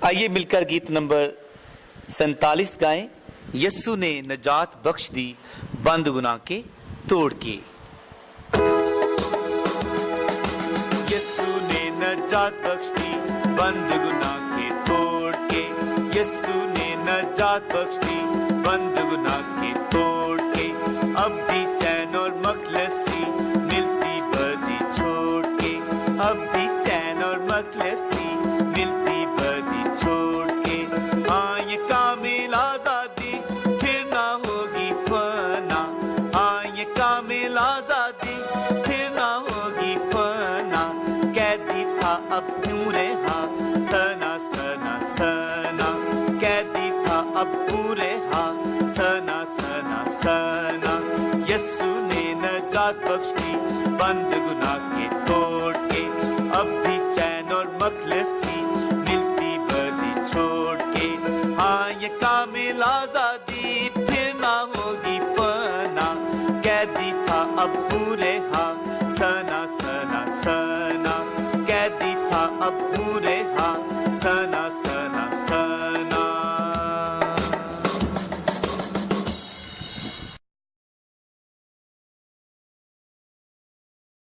आइए मिलकर गीत नंबर 47 गाएं। यस्सु ने नजात बख्श दी बंद गुनाह के तोड़ के। यस्सु ने नजात बख्श दी बंद गुनाह के तोड़ के। यस्सु ने नजात बख्श दी बंद गुनाह के तोड़ के। अब भी चैन और मखलसी मिलती बदी छोड़ के। अब भी चैन और मखलसी मिलती बदी छोड़ के। हाँ ये कामिल आजादी फिर ना होगी फना। हाँ ये कामिल आजादी फिर ना होगी फना। कैदी था अब क्यों रहा सना सना सना। कैदी था अब पूरे हा सना सना सना। यस्सु ने नजात बख्श दी बंद गुनाह के तोड़ के। अब भी चैन और मखलसी मिलती बदी छोड़ के। हाँ ये कामिल आजादी फिर ना होगी फना। कैदी था अब पूरे हा सना सना सना। कैदी था अब पूरे हा सना सना।